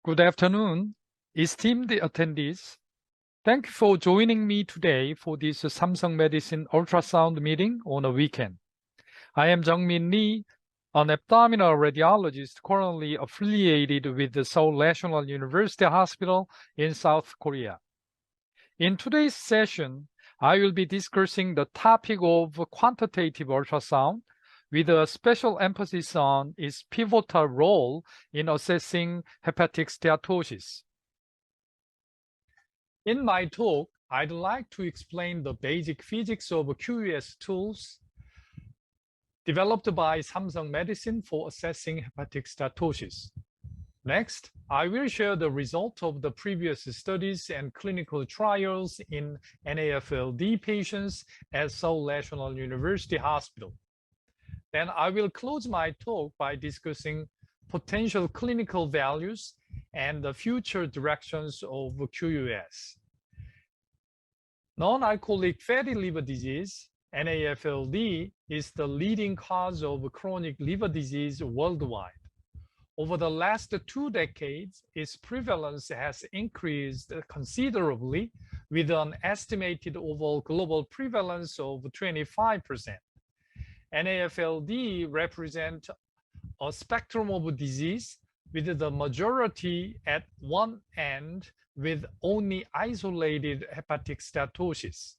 Good afternoon, esteemed attendees. Thank you for joining me today for this Samsung Medicine ultrasound meeting on a weekend. I am Jungmin Lee, an abdominal radiologist currently affiliated with the Seoul National University Hospital in South Korea. In today's session, I will be discussing the topic of quantitative ultrasound with a special emphasis on its pivotal role in assessing hepatic steatosis. In my talk, I'd like to explain the basic physics of QUS tools developed by Samsung Medicine for assessing hepatic steatosis. Next, I will share the result of the previous studies and clinical trials in NAFLD patients at Seoul National University Hospital. Then I will close my talk by discussing potential clinical values and the future directions of QUS. Non-alcoholic fatty liver disease, NAFLD, is the leading cause of chronic liver disease worldwide. Over the last 2 decades, its prevalence has increased considerably with an estimated overall global prevalence of 25%. NAFLD represents a spectrum of disease with the majority at one end with only isolated hepatic steatosis.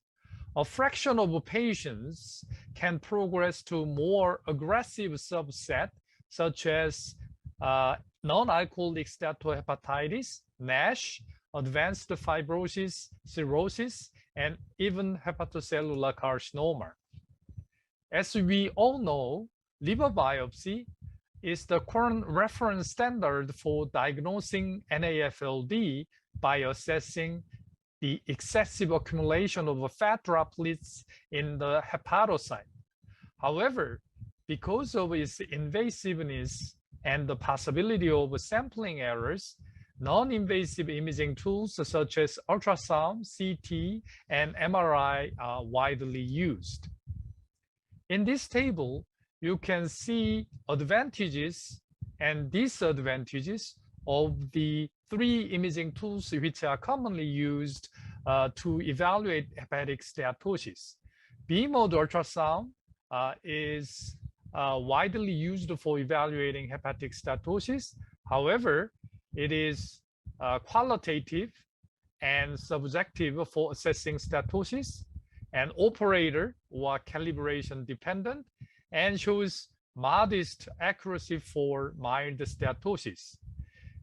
A fraction of patients can progress to more aggressive subset such as non-alcoholic steatohepatitis, NASH, advanced fibrosis, cirrhosis, and even hepatocellular carcinoma. As we all know, liver biopsy is the current reference standard for diagnosing NAFLD by assessing the excessive accumulation of fat droplets in the hepatocyte. However, because of its invasiveness and the possibility of sampling errors, non-invasive imaging tools such as ultrasound, CT, and MRI are widely used. In this table, you can see advantages and disadvantages of the 3 imaging tools which are commonly used to evaluate hepatic steatosis. B-mode ultrasound is widely used for evaluating hepatic steatosis. However, it is qualitative and subjective for assessing steatosis, and operator or calibration dependent, and shows modest accuracy for mild steatosis.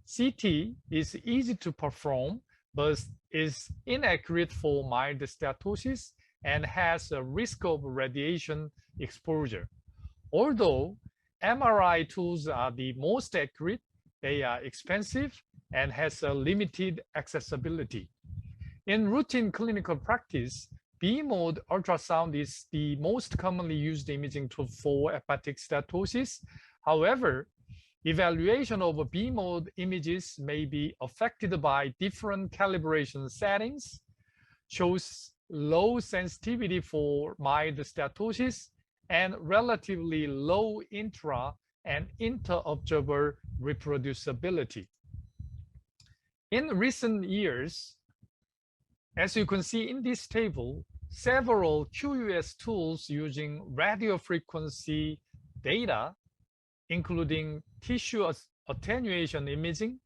CT is easy to perform, but is inaccurate for mild steatosis and has a risk of radiation exposure. Although MRI tools are the most accurate, they are expensive and has a limited accessibility. In routine clinical practice, B-mode ultrasound is the most commonly used imaging tool for hepatic steatosis. However, evaluation of B-mode images may be affected by different calibration settings, shows low sensitivity for mild steatosis, and relatively low intra and inter-observer reproducibility. In recent years, as you can see in this table, several QUS tools using radiofrequency data, including tissue attenuation imaging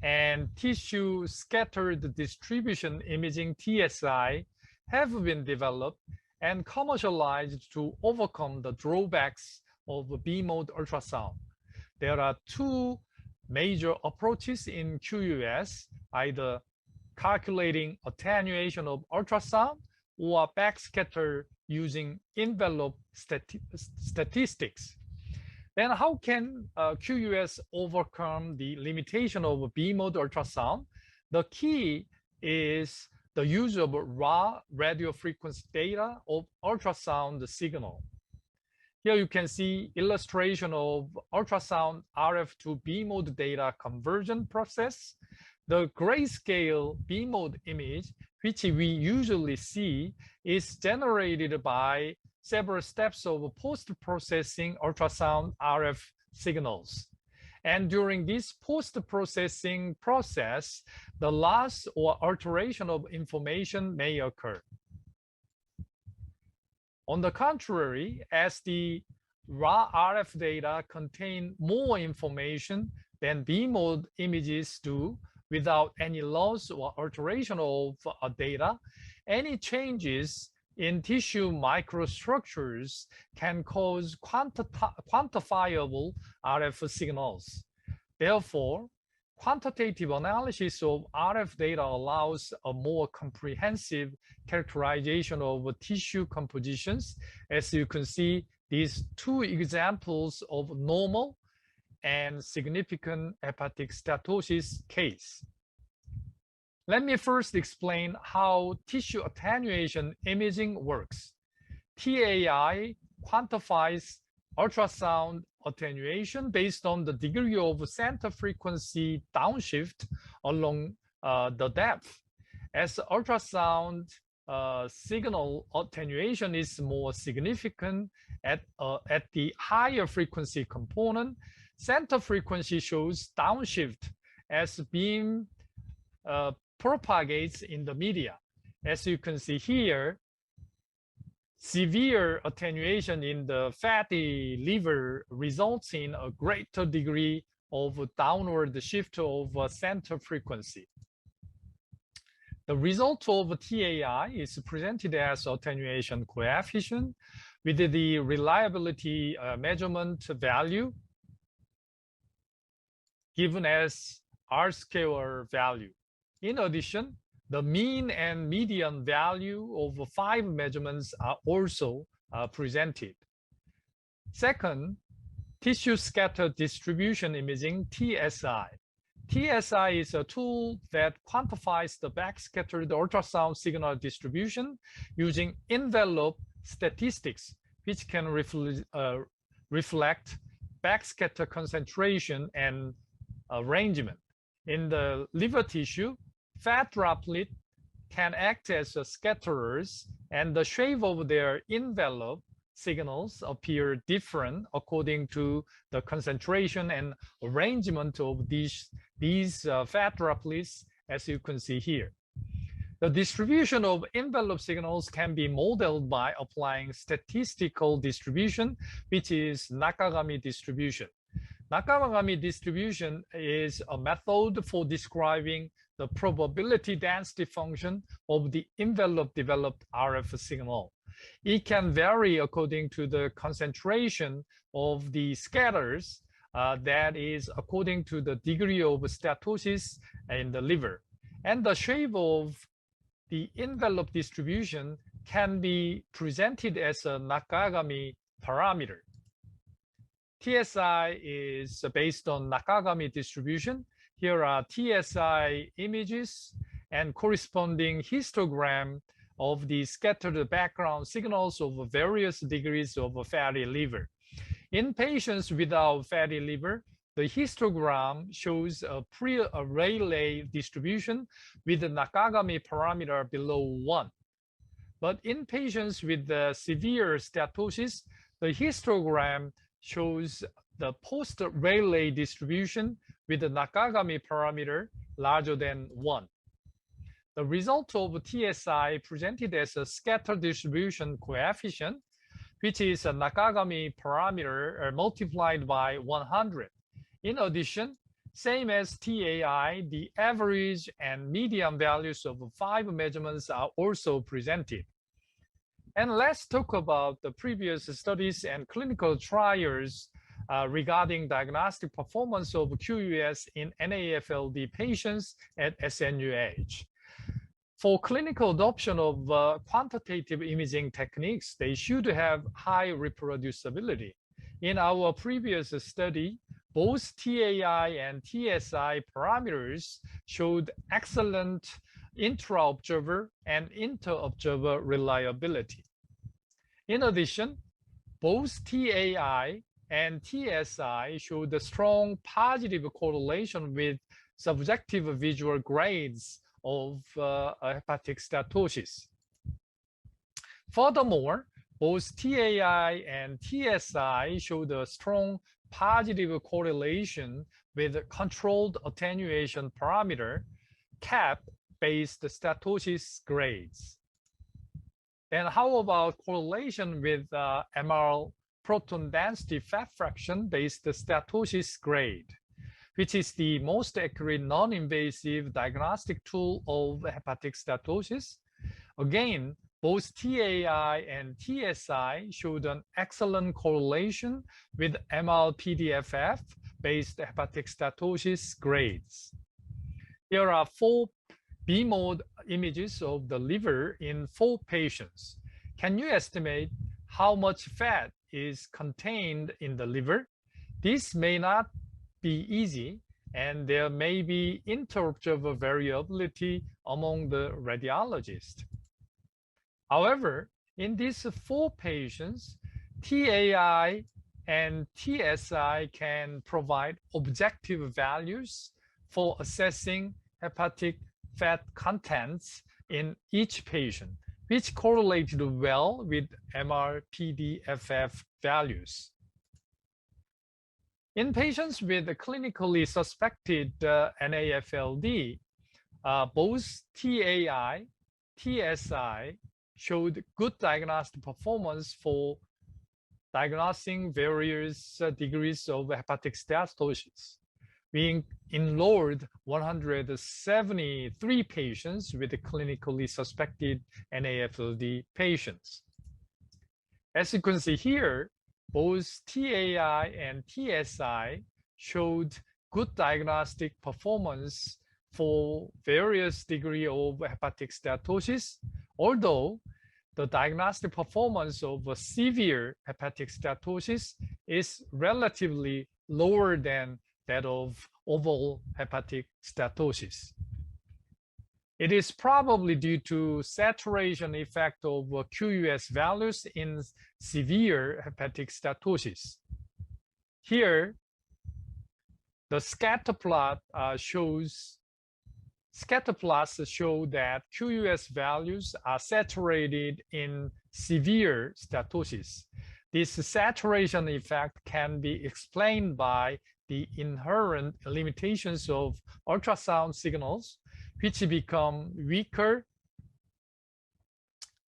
and tissue scattered distribution imaging TSI, have been developed and commercialized to overcome the drawbacks of B-mode ultrasound. There are 2 major approaches in QUS, either calculating attenuation of ultrasound or backscatter using envelope statistics. Then how can QUS overcome the limitation of B-mode ultrasound? The key is the use of raw radiofrequency data of ultrasound signal. Here you can see illustration of ultrasound RF to B-mode data conversion process. The grayscale B-mode image, which we usually see, is generated by several steps of post-processing ultrasound RF signals. And during this post-processing process, the loss or alteration of information may occur. On the contrary, as the raw RF data contain more information than B-mode images do without any loss or alteration of data, any changes in tissue microstructures can cause quantifiable RF signals. Therefore, quantitative analysis of RF data allows a more comprehensive characterization of tissue compositions. As you can see, these two examples of normal and significant hepatic steatosis case. Let me first explain how tissue attenuation imaging works. TAI quantifies ultrasound attenuation based on the degree of center frequency downshift along the depth. As ultrasound signal attenuation is more significant at the higher frequency component, center frequency shows downshift as beam propagates in the media. As you can see here, severe attenuation in the fatty liver results in a greater degree of downward shift of center frequency. The result of TAI is presented as attenuation coefficient with the reliability measurement value given as R-square value. In addition, the mean and median value of 5 measurements are also presented. Second, tissue scatter distribution imaging, TSI. TSI is a tool that quantifies the backscattered ultrasound signal distribution using envelope statistics, which can reflect backscatter concentration and arrangement. In the liver tissue, fat droplet can act as scatterers, and the shape of their envelope signals appear different according to the concentration and arrangement of these fat droplets, as you can see here. The distribution of envelope signals can be modeled by applying statistical distribution, which is Nakagami distribution. Nakagami distribution is a method for describing the probability density function of the envelope developed RF signal. It can vary according to the concentration of the scatters, that is according to the degree of steatosis in the liver. And the shape of the envelope distribution can be presented as a Nakagami parameter. TSI is based on Nakagami distribution. Here are TSI images and corresponding histogram of the scattered background signals of various degrees of fatty liver. In patients without fatty liver, the histogram shows a pre-Rayleigh distribution with the Nakagami parameter below 1. But in patients with severe steatosis, the histogram shows the post-Rayleigh distribution with the Nakagami parameter larger than 1. The result of TSI presented as a scatter distribution coefficient, which is a Nakagami parameter multiplied by 100. In addition, same as TAI, the average and median values of 5 measurements are also presented. And let's talk about the previous studies and clinical trials regarding diagnostic performance of QUS in NAFLD patients at SNUH. For clinical adoption of quantitative imaging techniques, they should have high reproducibility. In our previous study, both TAI and TSI parameters showed excellent intra-observer and inter-observer reliability. In addition, both TAI and TSI showed a strong positive correlation with subjective visual grades of hepatic steatosis. Furthermore, both TAI and TSI showed a strong positive correlation with a controlled attenuation parameter, CAP-based steatosis grades. Then how about correlation with MR proton density fat fraction based steatosis grade, which is the most accurate non-invasive diagnostic tool of hepatic steatosis? Again, both TAI and TSI showed an excellent correlation with MR-PDFF based hepatic steatosis grades. Here are 4 B-mode images of the liver in 4 patients. Can you estimate how much fat is contained in the liver? This may not be easy, and there may be interobserver variability among the radiologists. However, in these 4 patients, TAI and TSI can provide objective values for assessing hepatic fat contents in each patient, which correlated well with MR-PDFF values. In patients with clinically suspected NAFLD, both TAI, TSI showed good diagnostic performance for diagnosing various degrees of hepatic steatosis. We enrolled 173 patients with clinically suspected NAFLD patients. As you can see here, both TAI and TSI showed good diagnostic performance for various degrees of hepatic steatosis, although the diagnostic performance of severe hepatic steatosis is relatively lower than that of overall hepatic steatosis. It is probably due to saturation effect of QUS values in severe hepatic steatosis. Here, the scatter plot shows that QUS values are saturated in severe steatosis. This saturation effect can be explained by the inherent limitations of ultrasound signals, which become weaker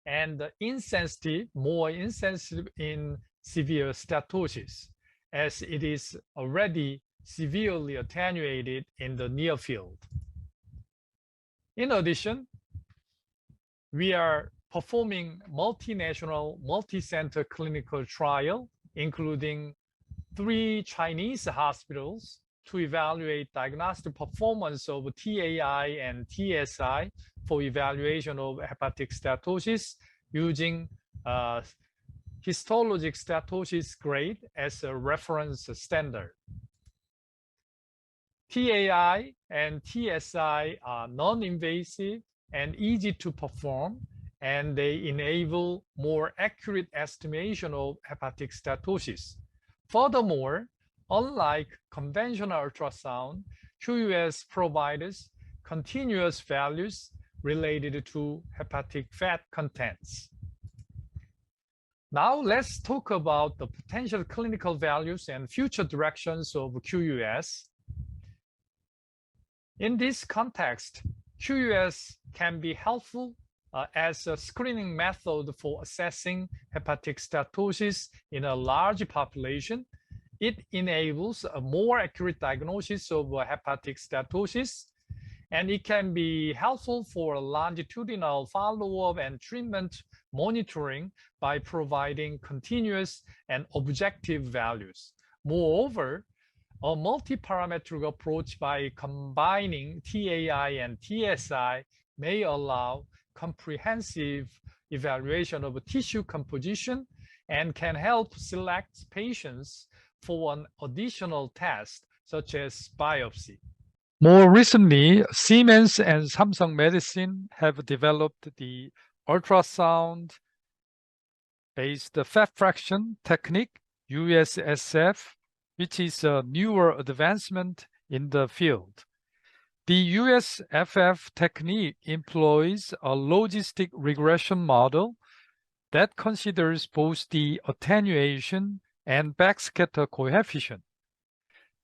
and more insensitive in severe steatosis, as it is already severely attenuated in the near field. In addition, we are performing multinational, multi-center clinical trial, including 3 Chinese hospitals, to evaluate diagnostic performance of TAI and TSI for evaluation of hepatic steatosis using histologic steatosis grade as a reference standard. TAI and TSI are non-invasive and easy to perform, and they enable more accurate estimation of hepatic steatosis. Furthermore, unlike conventional ultrasound, QUS provides continuous values related to hepatic fat contents. Now let's talk about the potential clinical values and future directions of QUS. In this context, QUS can be helpful as a screening method for assessing hepatic steatosis in a large population. It enables a more accurate diagnosis of hepatic steatosis, and it can be helpful for longitudinal follow-up and treatment monitoring by providing continuous and objective values. Moreover, a multi-parametric approach by combining TAI and TSI may allow comprehensive evaluation of tissue composition and can help select patients for an additional test, such as biopsy. More recently, Siemens and Samsung Medicine have developed the ultrasound-based fat fraction technique, USFF, which is a newer advancement in the field. The USFF technique employs a logistic regression model that considers both the attenuation and backscatter coefficient.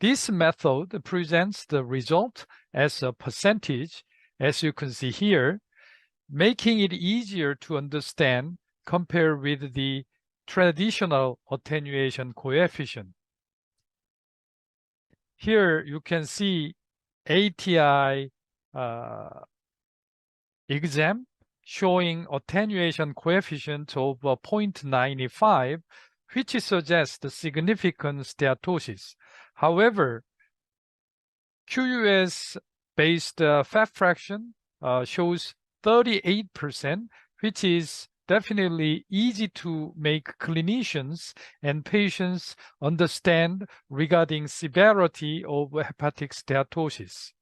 This method presents the result as a percentage, as you can see here, making it easier to understand compared with the traditional attenuation coefficient. Here you can see ATI exam showing attenuation coefficient of 0.95, which suggests significant steatosis. However, QUS-based fat fraction shows 38%, which is definitely easy to make clinicians and patients understand regarding severity of hepatic steatosis.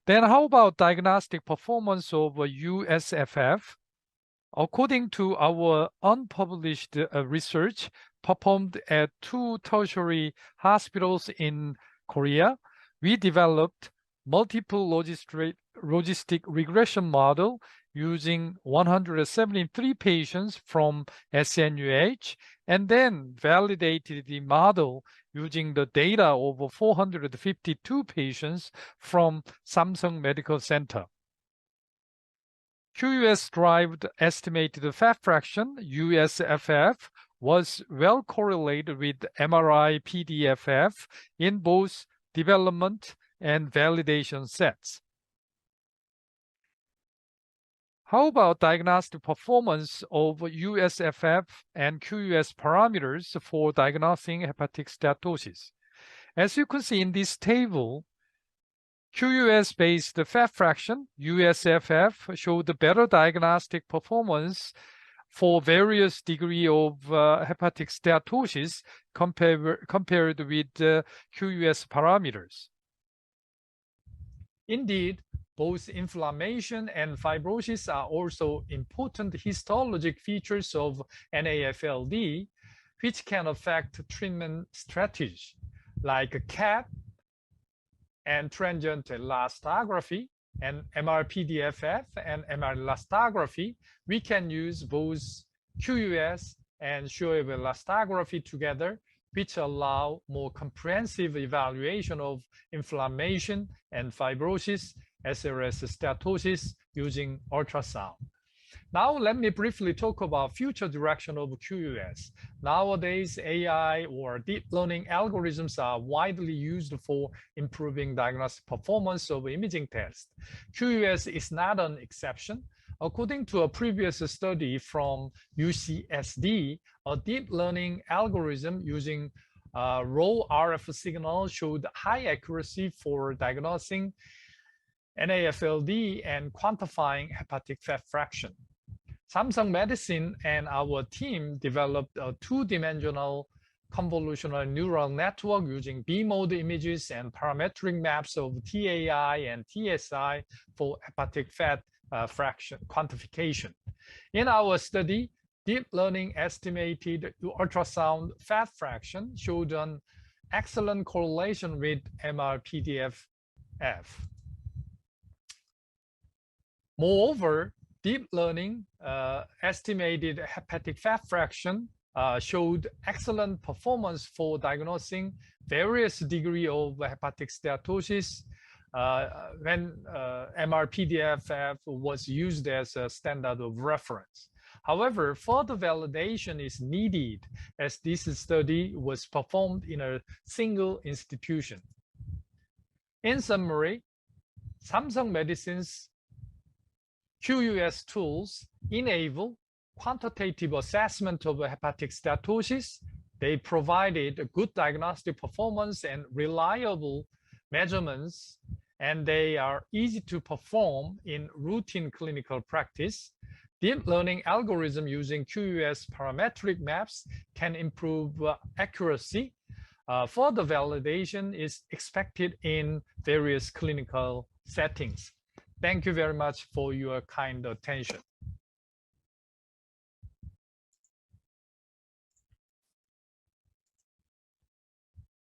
Then how about diagnostic performance of USFF? According to our unpublished research performed at 2 tertiary hospitals in Korea, we developed multiple logistic regression model using 173 patients from SNUH and then validated the model using the data of 452 patients from Samsung Medical Center. QUS-derived estimated fat fraction, USFF, was well correlated with MRI-PDFF in both development and validation sets. How about diagnostic performance of USFF and QUS parameters for diagnosing hepatic steatosis? As you can see in this table, QUS-based fat fraction, USFF, showed better diagnostic performance for various degree of hepatic steatosis compared with QUS parameters. Indeed, both inflammation and fibrosis are also important histologic features of NAFLD, which can affect treatment strategy, like CAT and transient elastography and MRPDFF and MR elastography. We can use both QUS and Scheibe elastography together, which allow more comprehensive evaluation of inflammation and fibrosis as well as steatosis using ultrasound. Now let me briefly talk about future direction of QUS. Nowadays, AI or deep learning algorithms are widely used for improving diagnostic performance of imaging tests. QUS is not an exception. According to a previous study from UCSD, a deep learning algorithm using raw RF signal showed high accuracy for diagnosing NAFLD and quantifying hepatic fat fraction. Samsung Medicine and our team developed a two-dimensional convolutional neural network using B-mode images and parametric maps of TAI and TSI for hepatic fat fraction quantification. In our study, deep learning estimated ultrasound fat fraction showed an excellent correlation with MRPDFF. Moreover, deep learning estimated hepatic fat fraction showed excellent performance for diagnosing various degree of hepatic steatosis when MRPDFF was used as a standard of reference. However, further validation is needed as this study was performed in a single institution. In summary, Samsung Medicine's QUS tools enable quantitative assessment of hepatic steatosis. They provided a good diagnostic performance and reliable measurements, and they are easy to perform in routine clinical practice. Deep learning algorithm using QUS parametric maps can improve accuracy. Further validation is expected in various clinical settings. Thank you very much for your kind attention.